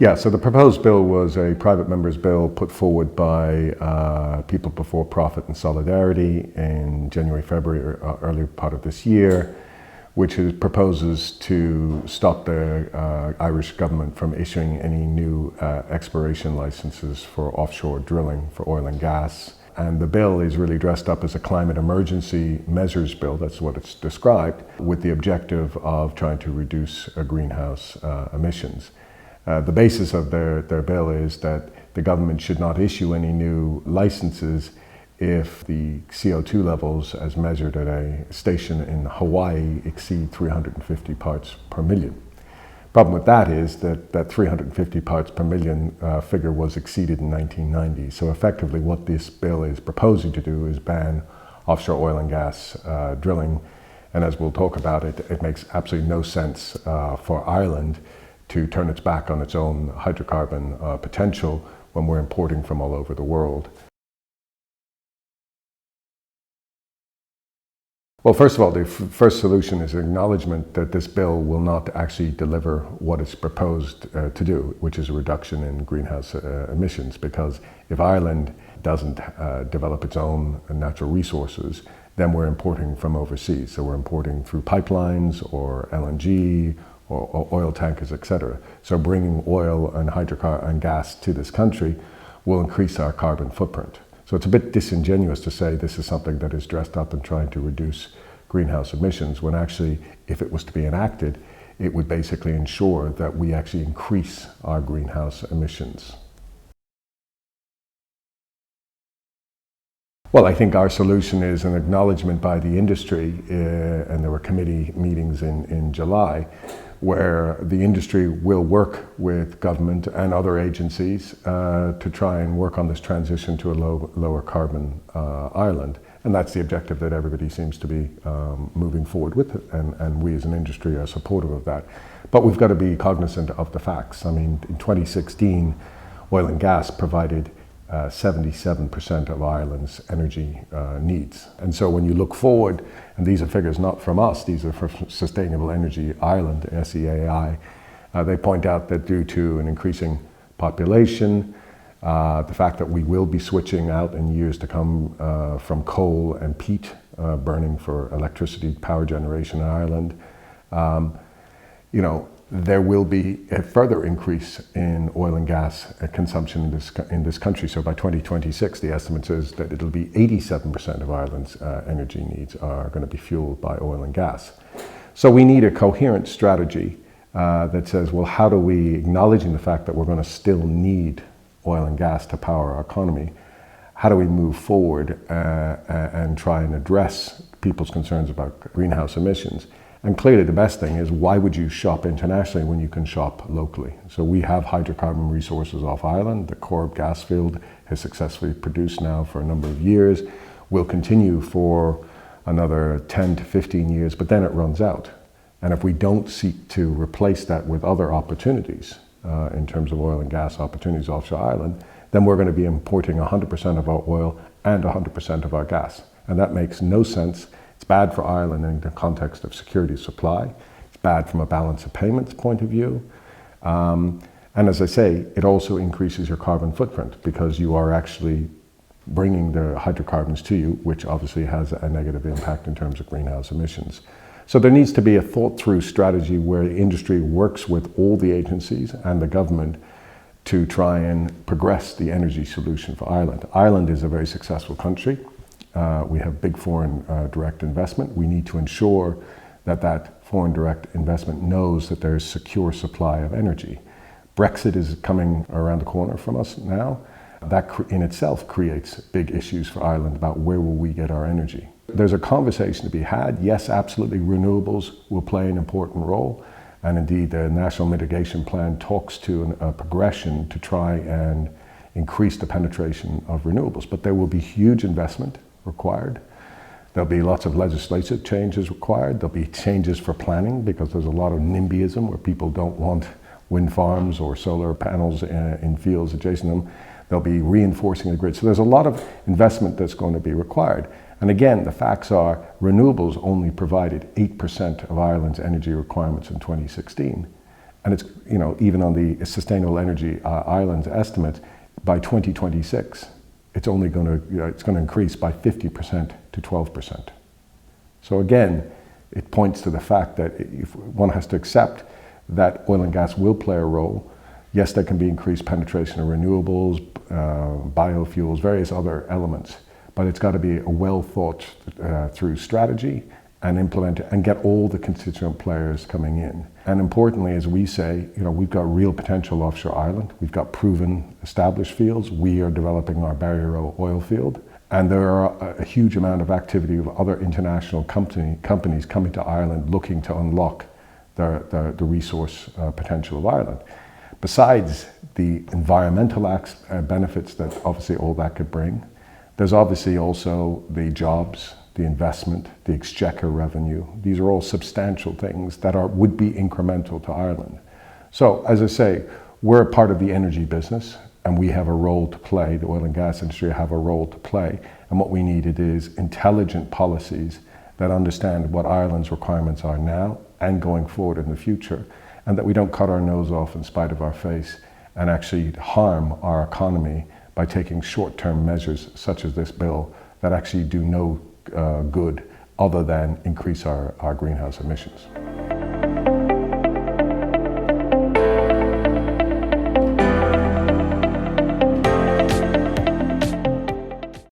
Yeah, so the proposed bill was a private member's bill put forward by People Before Profit and Solidarity in January, February, or early part of this year, which proposes to stop the Irish government from issuing any new exploration licenses for offshore drilling for oil and gas. And the bill is really dressed up as a climate emergency measures bill, that's what it's described, with the objective of trying to reduce greenhouse emissions. The basis of their bill is that the government should not issue any new licenses if the CO2 levels as measured at a station in Hawaii exceed 350 parts per million. Problem with that is that 350 parts per million figure was exceeded in 1990. So effectively what this bill is proposing to do is ban offshore oil and gas drilling. And as we'll talk about it makes absolutely no sense for Ireland to turn its back on its own hydrocarbon potential when we're importing from all over the world. Well, first of all, the first solution is acknowledgement that this bill will not actually deliver what it's proposed to do, which is a reduction in greenhouse emissions, because if Ireland doesn't develop its own natural resources, then we're importing from overseas. So we're importing through pipelines or LNG or oil tankers, etc. So bringing oil and hydrocarbon and gas to this country will increase our carbon footprint. So it's a bit disingenuous to say this is something that is dressed up and trying to reduce greenhouse emissions, when actually, if it was to be enacted, it would basically ensure that we actually increase our greenhouse emissions. Well, I think our solution is an acknowledgement by the industry, and there were committee meetings in July, where the industry will work with government and other agencies to try and work on this transition to a lower carbon Ireland. And that's the objective that everybody seems to be moving forward with, and we as an industry are supportive of that. But we've got to be cognizant of the facts. I mean, in 2016, oil and gas provided 77% of Ireland's energy needs. And so when you look forward, and these are figures not from us, these are from Sustainable Energy Ireland, SEAI, they point out that due to an increasing population, the fact that we will be switching out in years to come from coal and peat burning for electricity power generation in Ireland, there will be a further increase in oil and gas consumption in this country. So by 2026, the estimate is that it'll be 87% of Ireland's energy needs are going to be fueled by oil and gas. So we need a coherent strategy that says, well, how do we, acknowledging the fact that we're going to still need oil and gas to power our economy, how do we move forward and try and address people's concerns about greenhouse emissions? And clearly the best thing is, why would you shop internationally when you can shop locally? So we have hydrocarbon resources off Ireland. The Corrib gas field has successfully produced now for a number of years, will continue for another 10 to 15 years, but then it runs out. And if we don't seek to replace that with other opportunities, in terms of oil and gas opportunities offshore Ireland, then we're going to be importing 100% of our oil and 100% of our gas. And that makes no sense. It's bad for Ireland in the context of security of supply. It's bad from a balance of payments point of view. And as I say, it also increases your carbon footprint, because you are actually bringing the hydrocarbons to you, which obviously has a negative impact in terms of greenhouse emissions. So there needs to be a thought-through strategy where the industry works with all the agencies and the government to try and progress the energy solution for Ireland. Ireland is a very successful country. We have big foreign direct investment. We need to ensure that that foreign direct investment knows that there is secure supply of energy. Brexit is coming around the corner from us now. That in itself creates big issues for Ireland about where will we get our energy. There's a conversation to be had. Yes, absolutely, renewables will play an important role. And indeed, the National Mitigation Plan talks to a progression to try and increase the penetration of renewables. But there will be huge investment required. There'll be lots of legislative changes required. There'll be changes for planning, because there's a lot of NIMBYism where people don't want wind farms or solar panels in fields adjacent to them. They'll be reinforcing the grid. So there's a lot of investment that's going to be required. And again, the facts are renewables only provided 8% of Ireland's energy requirements in 2016. And it's, even on the Sustainable Energy Islands estimate, by 2026, it's only going to, it's going to increase by 50% to 12%. So again, it points to the fact that if one has to accept that oil and gas will play a role. Yes, there can be increased penetration of renewables, biofuels, various other elements, but it's got to be a well thought through strategy and implement it and get all the constituent players coming in. And importantly, as we say, we've got real potential offshore Ireland. We've got proven established fields. We are developing our Barrier oil field. And there are a huge amount of activity of other international companies coming to Ireland looking to unlock the resource potential of Ireland. Besides the environmental benefits that obviously all that could bring, there's obviously also the jobs, the investment, the exchequer revenue. These are all substantial things that would be incremental to Ireland. So, as I say, we're a part of the energy business and we have a role to play. The oil and gas industry have a role to play. And what we needed is intelligent policies that understand what Ireland's requirements are now and going forward in the future, and that we don't cut our nose off in spite of our face and actually harm our economy by taking short-term measures such as this bill that actually do no good other than increase our greenhouse emissions.